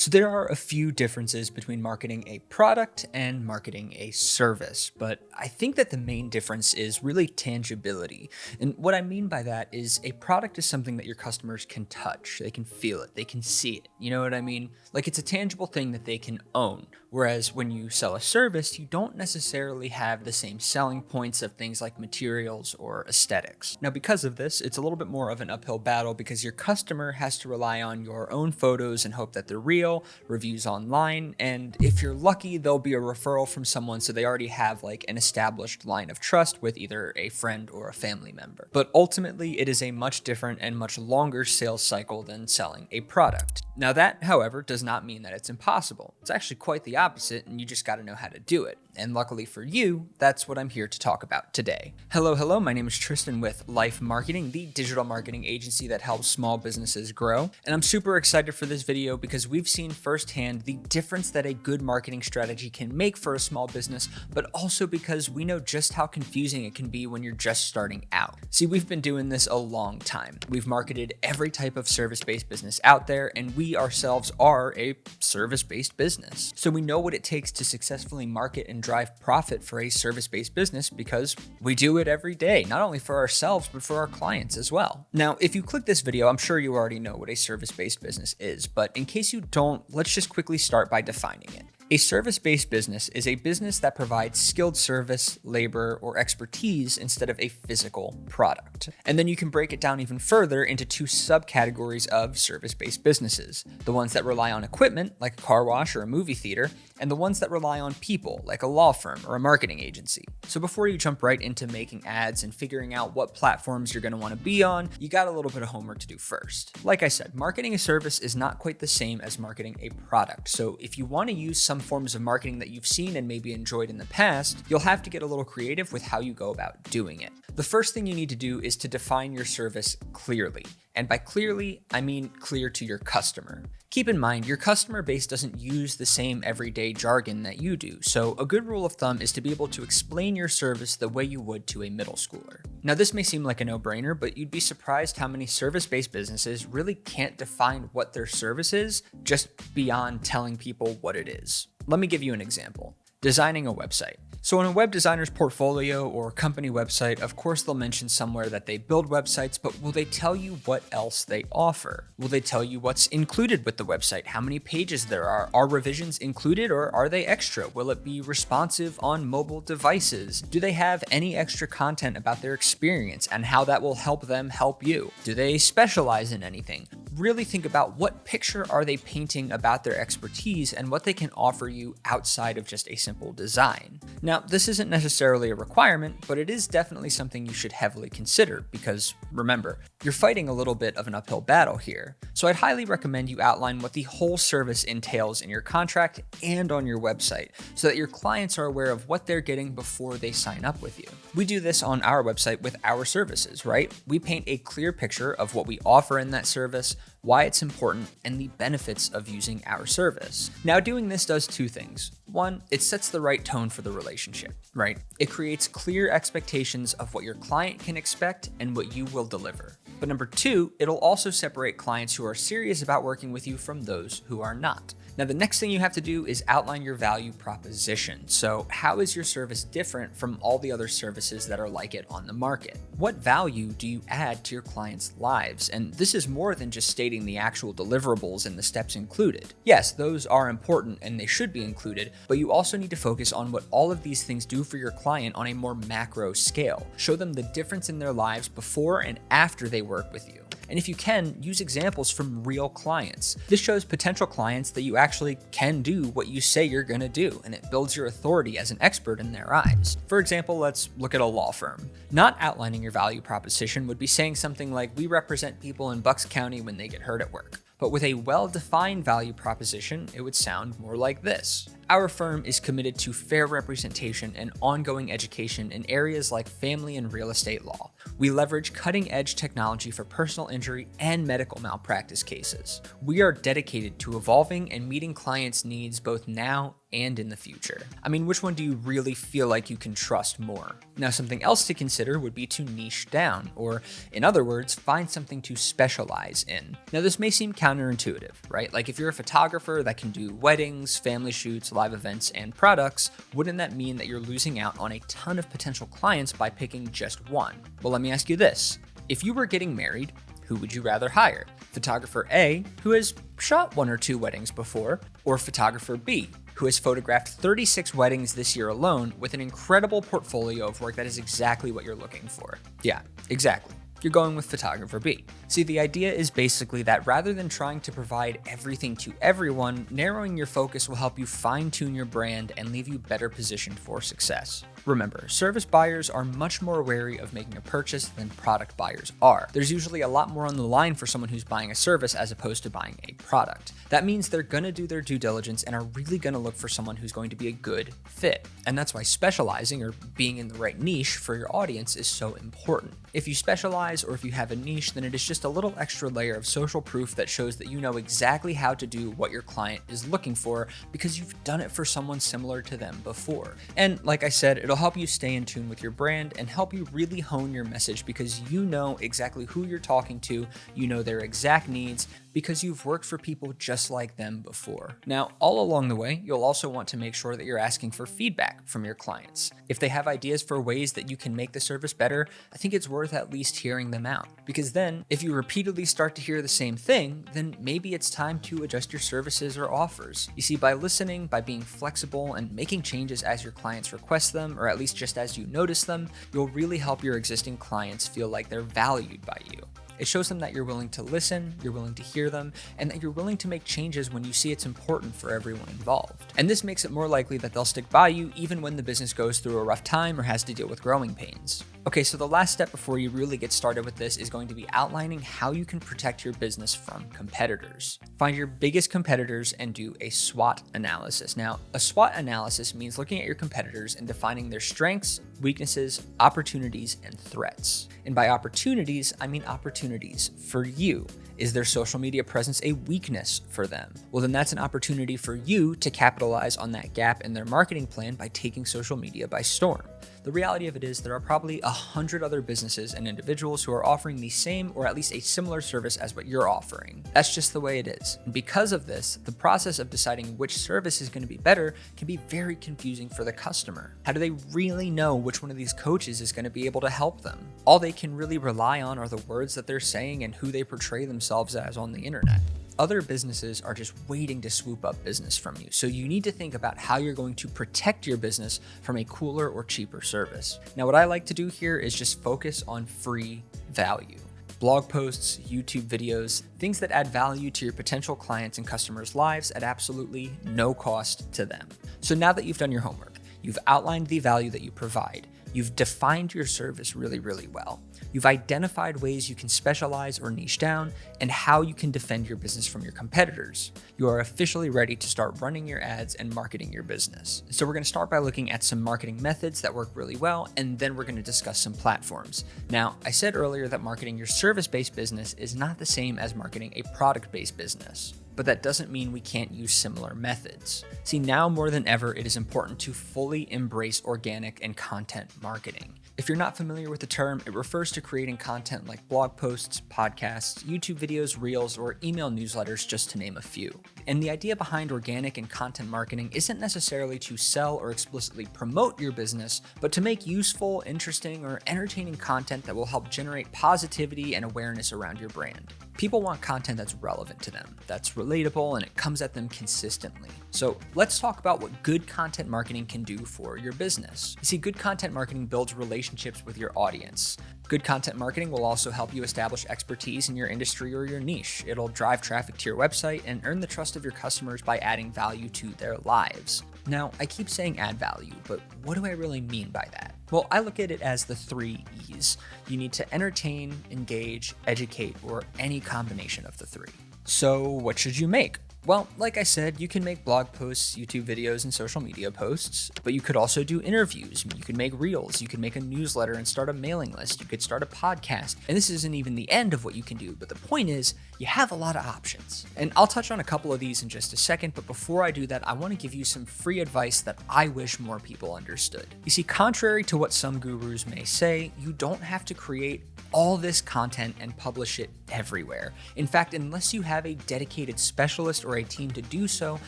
So there are a few differences between marketing a product and marketing a service, but I think that the main difference is really tangibility. And what I mean by that is a product is something that your customers can touch, they can feel it, they can see it. You know what I mean? Like it's a tangible thing that they can own. Whereas when you sell a service, you don't necessarily have the same selling points of things like materials or aesthetics. Now, because of this, it's a little bit more of an uphill battle because your customer has to rely on your own photos and hope that they're real, reviews online, and if you're lucky, there'll be a referral from someone so they already have like an established line of trust with either a friend or a family member. But ultimately, it is a much different and much longer sales cycle than selling a product. Now that, however, does not mean that it's impossible. It's actually quite the opposite, and you just got to know how to do it. And luckily for you, that's what I'm here to talk about today. Hello, my name is Tristan with Life Marketing, the digital marketing agency that helps small businesses grow. And I'm super excited for this video because we've seen firsthand the difference that a good marketing strategy can make for a small business, but also because we know just how confusing it can be when you're just starting out. See, we've been doing this a long time. We've marketed every type of service-based business out there, and we ourselves are a service-based business. So we know what it takes to successfully market and drive profit for a service-based business because we do it every day, not only for ourselves, but for our clients as well. Now, if you click this video, I'm sure you already know what a service-based business is, but in case you don't, let's just quickly start by defining it. A service-based business is a business that provides skilled service, labor, or expertise instead of a physical product. And then you can break it down even further into two subcategories of service-based businesses: the ones that rely on equipment, like a car wash or a movie theater, and the ones that rely on people, like a law firm or a marketing agency. So before you jump right into making ads and figuring out what platforms you're going to want to be on, you got a little bit of homework to do first. Like I said, marketing a service is not quite the same as marketing a product. So if you want to use some forms of marketing that you've seen and maybe enjoyed in the past, you'll have to get a little creative with how you go about doing it. The first thing you need to do is to define your service clearly. And by clearly, I mean clear to your customer. Keep in mind, your customer base doesn't use the same everyday jargon that you do, so a good rule of thumb is to be able to explain your service the way you would to a middle schooler. Now, this may seem like a no-brainer, but you'd be surprised how many service-based businesses really can't define what their service is just beyond telling people what it is. Let me give you an example. Designing a website. So in a web designer's portfolio or company website, of course they'll mention somewhere that they build websites, but will they tell you what else they offer? Will they tell you what's included with the website? How many pages there are? Are revisions included or are they extra? Will it be responsive on mobile devices? Do they have any extra content about their experience and how that will help them help you? Do they specialize in anything? Really think about what picture are they painting about their expertise and what they can offer you outside of just a simple design. Now, this isn't necessarily a requirement, but it is definitely something you should heavily consider because, remember, you're fighting a little bit of an uphill battle here. So I'd highly recommend you outline what the whole service entails in your contract and on your website so that your clients are aware of what they're getting before they sign up with you. We do this on our website with our services, right? We paint a clear picture of what we offer in that service, why it's important, and the benefits of using our service. Now, doing this does two things. One, it sets the right tone for the relationship, right? It creates clear expectations of what your client can expect and what you will deliver. But number two, it'll also separate clients who are serious about working with you from those who are not. Now, the next thing you have to do is outline your value proposition. So how is your service different from all the other services that are like it on the market? What value do you add to your clients' lives? And this is more than just stating the actual deliverables and the steps included. Yes, those are important and they should be included, but you also need to focus on what all of these things do for your client on a more macro scale. Show them the difference in their lives before and after they work with you. And if you can, use examples from real clients. This shows potential clients that you actually can do what you say you're going to do, and it builds your authority as an expert in their eyes. For example, let's look at a law firm. Not outlining your value proposition would be saying something like, "We represent people in Bucks County when they get hurt at work." But with a well-defined value proposition, it would sound more like this. Our firm is committed to fair representation and ongoing education in areas like family and real estate law. We leverage cutting-edge technology for personal injury and medical malpractice cases. We are dedicated to evolving and meeting clients' needs both now and in the future? I mean, which one do you really feel like you can trust more? Now, something else to consider would be to niche down, or in other words, find something to specialize in. Now, this may seem counterintuitive, right? Like if you're a photographer that can do weddings, family shoots, live events, and products, wouldn't that mean that you're losing out on a ton of potential clients by picking just one? Well, let me ask you this. If you were getting married, who would you rather hire? Photographer A, who has shot 1 or 2 weddings before, or photographer B, who has photographed 36 weddings this year alone with an incredible portfolio of work that is exactly what you're looking for? Yeah, exactly. You're going with photographer B. See, the idea is basically that rather than trying to provide everything to everyone, narrowing your focus will help you fine-tune your brand and leave you better positioned for success. Remember, service buyers are much more wary of making a purchase than product buyers are. There's usually a lot more on the line for someone who's buying a service as opposed to buying a product. That means they're gonna do their due diligence and are really gonna look for someone who's going to be a good fit. And that's why specializing or being in the right niche for your audience is so important. If you specialize or if you have a niche, then it is just a little extra layer of social proof that shows that you know exactly how to do what your client is looking for because you've done it for someone similar to them before. And like I said, it'll help you stay in tune with your brand and help you really hone your message because you know exactly who you're talking to, you know their exact needs, because you've worked for people just like them before. Now, all along the way, you'll also want to make sure that you're asking for feedback from your clients. If they have ideas for ways that you can make the service better, I think it's worth at least hearing them out. Because then, if you repeatedly start to hear the same thing, then maybe it's time to adjust your services or offers. You see, by listening, by being flexible, and making changes as your clients request them, or at least just as you notice them, you'll really help your existing clients feel like they're valued by you. It shows them that you're willing to listen, you're willing to hear them, and that you're willing to make changes when you see it's important for everyone involved. And this makes it more likely that they'll stick by you even when the business goes through a rough time or has to deal with growing pains. Okay, so the last step before you really get started with this is going to be outlining how you can protect your business from competitors. Find your biggest competitors and do a SWOT analysis. Now, a SWOT analysis means looking at your competitors and defining their strengths, weaknesses, opportunities, and threats. And by opportunities, I mean opportunities for you. Is their social media presence a weakness for them? Well, then that's an opportunity for you to capitalize on that gap in their marketing plan by taking social media by storm. The reality of it is there are probably 100 other businesses and individuals who are offering the same or at least a similar service as what you're offering. That's just the way it is. And because of this, the process of deciding which service is going to be better can be very confusing for the customer. How do they really know which one of these coaches is going to be able to help them? All they can really rely on are the words that they're saying and who they portray themselves as on the internet. Other businesses are just waiting to swoop up business from you, so you need to think about how you're going to protect your business from a cooler or cheaper service. Now, what I like to do here is just focus on free value. Blog posts, YouTube videos, things that add value to your potential clients and customers' lives at absolutely no cost to them. So now that you've done your homework, you've outlined the value that you provide, you've defined your service really, really well. You've identified ways you can specialize or niche down and how you can defend your business from your competitors. You are officially ready to start running your ads and marketing your business. So we're going to start by looking at some marketing methods that work really well, and then we're going to discuss some platforms. Now, I said earlier that marketing your service-based business is not the same as marketing a product-based business. But that doesn't mean we can't use similar methods. See, now more than ever, it is important to fully embrace organic and content marketing. If you're not familiar with the term, it refers to creating content like blog posts, podcasts, YouTube videos, reels, or email newsletters, just to name a few. And the idea behind organic and content marketing isn't necessarily to sell or explicitly promote your business, but to make useful, interesting, or entertaining content that will help generate positivity and awareness around your brand. People want content that's relevant to them, that's relatable, and it comes at them consistently. So let's talk about what good content marketing can do for your business. You see, good content marketing builds relationships with your audience. Good content marketing will also help you establish expertise in your industry or your niche. It'll drive traffic to your website and earn the trust of your customers by adding value to their lives. Now, I keep saying add value, but what do I really mean by that? Well, I look at it as the 3 E's. You need to entertain, engage, educate, or any combination of the 3. So what should you make? Well, like I said, you can make blog posts, YouTube videos, and social media posts, but you could also do interviews. You could make reels, you could make a newsletter and start a mailing list, you could start a podcast. And this isn't even the end of what you can do, but the point is, you have a lot of options. And I'll touch on a couple of these in just a second, but before I do that, I want to give you some free advice that I wish more people understood. You see, contrary to what some gurus may say, you don't have to create all this content and publish it everywhere. In fact, unless you have a dedicated specialist or a team to do so,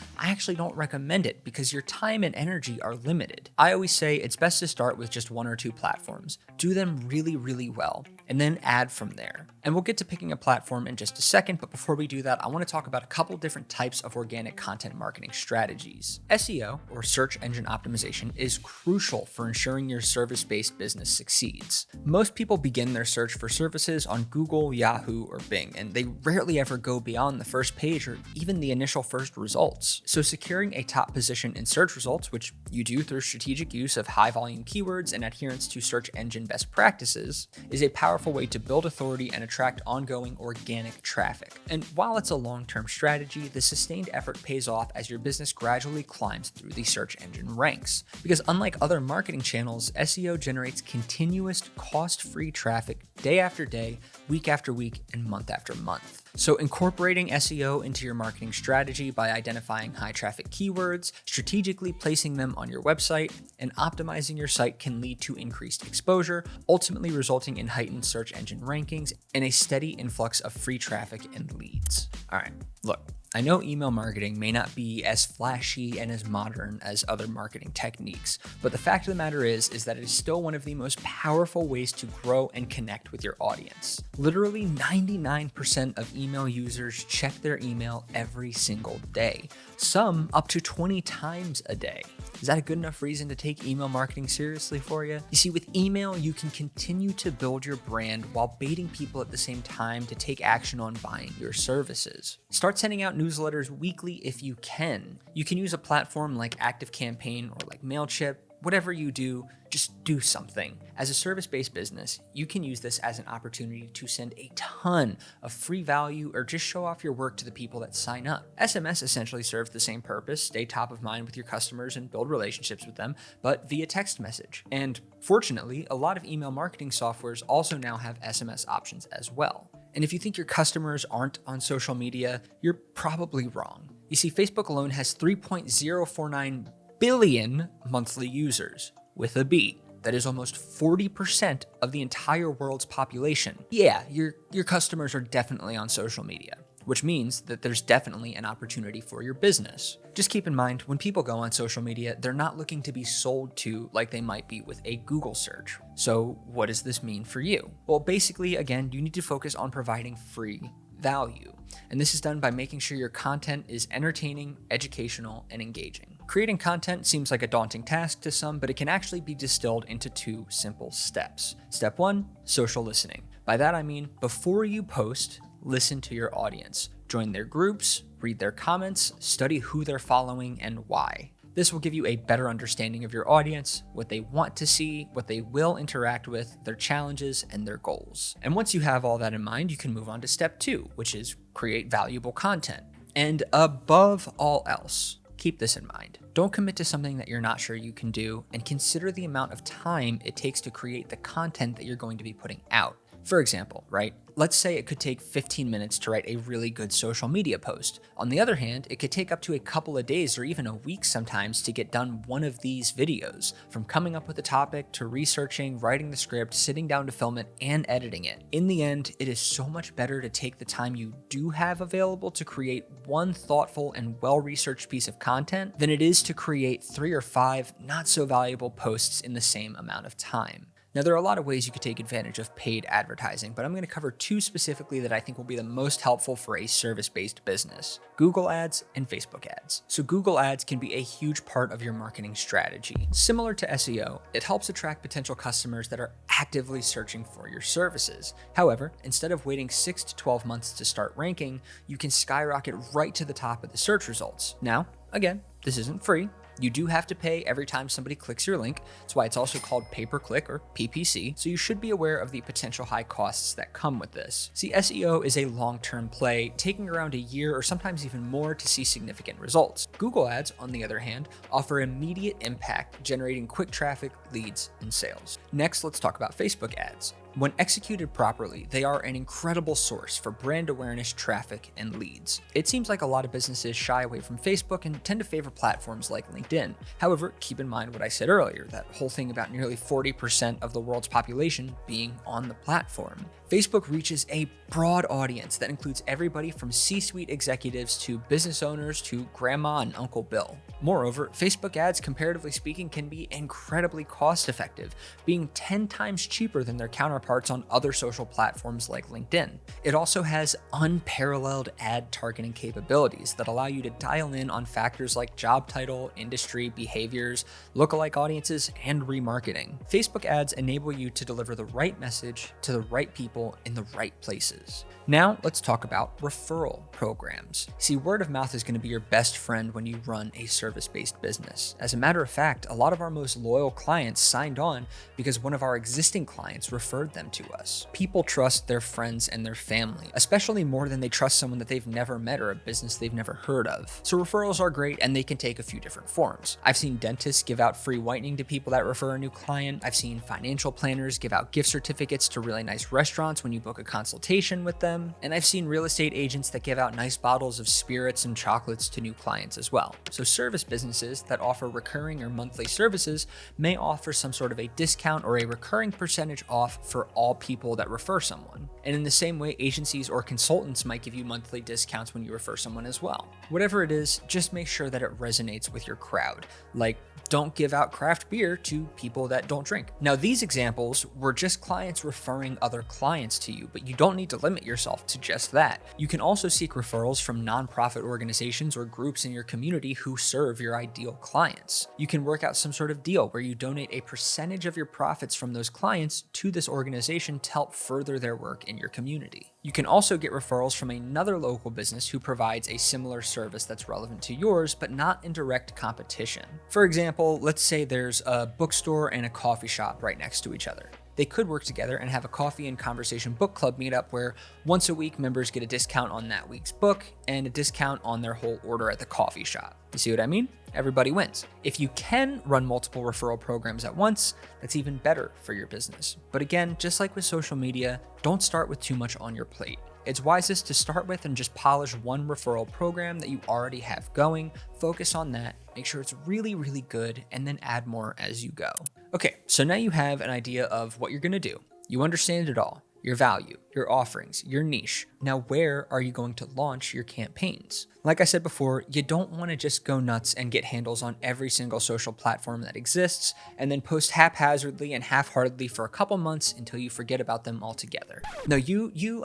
I actually don't recommend it because your time and energy are limited. I always say it's best to start with just 1 or 2 platforms. Do them really, really well, and then add from there. And we'll get to picking a platform in just a second, but before we do that, I want to talk about a couple different types of organic content marketing strategies. SEO, or search engine optimization, is crucial for ensuring your service-based business succeeds. Most people begin their search for services on Google, Yahoo, or Bing, and they rarely ever go beyond the first page or even the initial first results. So securing a top position in search results, which you do through strategic use of high-volume keywords and adherence to search engine best practices, is a powerful way to build authority and attract ongoing organic traffic. And while it's a long-term strategy, the sustained effort pays off as your business gradually climbs through the search engine ranks. Because unlike other marketing channels, SEO generates continuous cost-free traffic day after day, week after week, and month after month. So incorporating SEO into your marketing strategy by identifying high traffic keywords, strategically placing them on your website, and optimizing your site can lead to increased exposure, ultimately resulting in heightened search engine rankings and a steady influx of free traffic and leads. All right, look, I know email marketing may not be as flashy and as modern as other marketing techniques, but the fact of the matter is that it is still one of the most powerful ways to grow and connect with your audience. Literally 99% of email users check their email every single day, some up to 20 times a day. Is that a good enough reason to take email marketing seriously for you? You see, with email, you can continue to build your brand while baiting people at the same time to take action on buying your services. Start sending out newsletters weekly if you can. You can use a platform like ActiveCampaign or like MailChimp. Whatever you do, just do something. As a service-based business, you can use this as an opportunity to send a ton of free value or just show off your work to the people that sign up. SMS essentially serves the same purpose, stay top of mind with your customers and build relationships with them, but via text message. And fortunately, a lot of email marketing softwares also now have SMS options as well. And if you think your customers aren't on social media, you're probably wrong. You see, Facebook alone has 3.049 billion monthly users, with a B. That is almost 40% of the entire world's population. Yeah, your customers are definitely on social media, which means that there's definitely an opportunity for your business. Just keep in mind, when people go on social media, they're not looking to be sold to like they might be with a Google search. So what does this mean for you? Well, basically, again, you need to focus on providing free value. And this is done by making sure your content is entertaining, educational, and engaging. Creating content seems like a daunting task to some, but it can actually be distilled into 2 simple steps. Step 1, social listening. By that I mean, before you post, listen to your audience. Join their groups, read their comments, study who they're following and why. This will give you a better understanding of your audience, what they want to see, what they will interact with, their challenges, and their goals. And once you have all that in mind, you can move on to step 2, which is create valuable content. And above all else, keep this in mind. Don't commit to something that you're not sure you can do, and consider the amount of time it takes to create the content that you're going to be putting out. For example, right? Let's say it could take 15 minutes to write a really good social media post. On the other hand, it could take up to a couple of days or even a week sometimes to get done one of these videos, from coming up with a topic to researching, writing the script, sitting down to film it, and editing it. In the end, it is so much better to take the time you do have available to create one thoughtful and well-researched piece of content than it is to create 3 or 5 not so valuable posts in the same amount of time. Now, there are a lot of ways you could take advantage of paid advertising, but I'm going to cover 2 specifically that I think will be the most helpful for a service-based business: Google Ads and Facebook Ads. So Google Ads can be a huge part of your marketing strategy. Similar to SEO, it helps attract potential customers that are actively searching for your services. However, instead of waiting 6 to 12 months to start ranking, you can skyrocket right to the top of the search results. Now, again, this isn't free. You do have to pay every time somebody clicks your link. That's why it's also called pay-per-click or PPC. So you should be aware of the potential high costs that come with this. See, SEO is a long-term play, taking around a year or sometimes even more to see significant results. Google ads, on the other hand, offer immediate impact, generating quick traffic, leads, and sales. Next, let's talk about Facebook ads. When executed properly, they are an incredible source for brand awareness, traffic, and leads. It seems like a lot of businesses shy away from Facebook and tend to favor platforms like LinkedIn. However, keep in mind what I said earlier, that whole thing about nearly 40% of the world's population being on the platform. Facebook reaches a broad audience that includes everybody from C-suite executives to business owners to grandma and Uncle Bill. Moreover, Facebook ads, comparatively speaking, can be incredibly cost-effective, being 10 times cheaper than their counterparts on other social platforms like LinkedIn. It also has unparalleled ad targeting capabilities that allow you to dial in on factors like job title, industry, behaviors, lookalike audiences, and remarketing. Facebook ads enable you to deliver the right message to the right people in the right places. Now let's talk about referral programs. See, word of mouth is going to be your best friend when you run a service-based business. As a matter of fact, a lot of our most loyal clients signed on because one of our existing clients referred them to us. People trust their friends and their family, especially more than they trust someone that they've never met or a business they've never heard of. So referrals are great and they can take a few different forms. I've seen dentists give out free whitening to people that refer a new client. I've seen financial planners give out gift certificates to really nice restaurants when you book a consultation with them. And I've seen real estate agents that give out nice bottles of spirits and chocolates to new clients as well. So service businesses that offer recurring or monthly services may offer some sort of a discount or a recurring percentage off for all people that refer someone. And in the same way, agencies or consultants might give you monthly discounts when you refer someone as well. Whatever it is, just make sure that it resonates with your crowd. Like, don't give out craft beer to people that don't drink. Now, these examples were just clients referring other clients to you, but you don't need to limit yourself to just that. You can also seek referrals from nonprofit organizations or groups in your community who serve your ideal clients. You can work out some sort of deal where you donate a percentage of your profits from those clients to this organization to help further their work in your community. You can also get referrals from another local business who provides a similar service that's relevant to yours, but not in direct competition. For example, let's say there's a bookstore and a coffee shop right next to each other. They could work together and have a coffee and conversation book club meetup where once a week members get a discount on that week's book and a discount on their whole order at the coffee shop. You see what I mean? Everybody wins. If you can run multiple referral programs at once, that's even better for your business. But again, just like with social media, don't start with too much on your plate. It's wisest to start with and just polish one referral program that you already have going, focus on that, make sure it's really, really good, and then add more as you go. Okay, so now you have an idea of what you're gonna do. You understand it all, your value, your offerings, your niche. Now, where are you going to launch your campaigns? Like I said before, you don't want to just go nuts and get handles on every single social platform that exists and then post haphazardly and half-heartedly for a couple months until you forget about them altogether. No,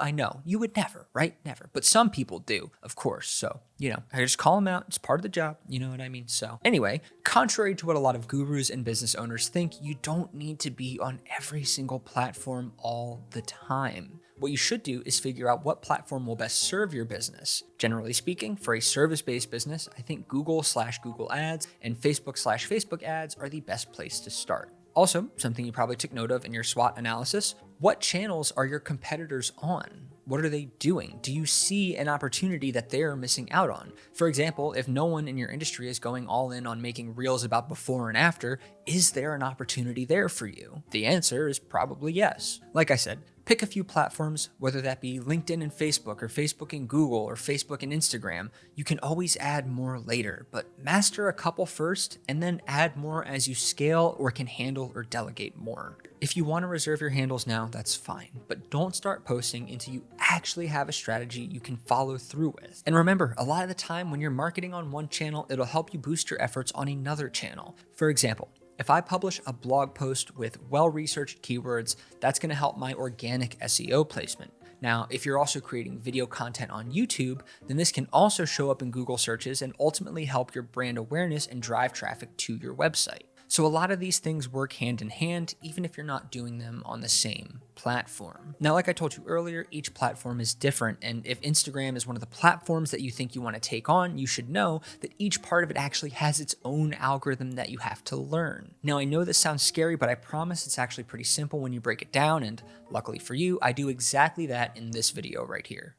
I know, you would never, right? Never. But some people do, of course. So, I just call them out. It's part of the job. You know what I mean? So anyway, contrary to what a lot of gurus and business owners think, you don't need to be on every single platform all the time. What you should do is figure out what platform will best serve your business. Generally speaking, for a service-based business, I think Google/Google Ads and Facebook/Facebook ads are the best place to start. Also, something you probably took note of in your SWOT analysis, what channels are your competitors on? What are they doing? Do you see an opportunity that they're missing out on? For example, if no one in your industry is going all in on making reels about before and after, is there an opportunity there for you? The answer is probably yes. Like I said, pick a few platforms, whether that be LinkedIn and Facebook, or Facebook and Google, or Facebook and Instagram. You can always add more later, but master a couple first and then add more as you scale or can handle or delegate more. If you want to reserve your handles now, that's fine, but don't start posting until you actually have a strategy you can follow through with. And remember, a lot of the time when you're marketing on one channel, it'll help you boost your efforts on another channel. For example, if I publish a blog post with well-researched keywords, that's going to help my organic SEO placement. Now, if you're also creating video content on YouTube, then this can also show up in Google searches and ultimately help your brand awareness and drive traffic to your website. So a lot of these things work hand in hand, even if you're not doing them on the same platform. Now, like I told you earlier, each platform is different. And if Instagram is one of the platforms that you think you want to take on, you should know that each part of it actually has its own algorithm that you have to learn. Now, I know this sounds scary, but I promise it's actually pretty simple when you break it down. And luckily for you, I do exactly that in this video right here.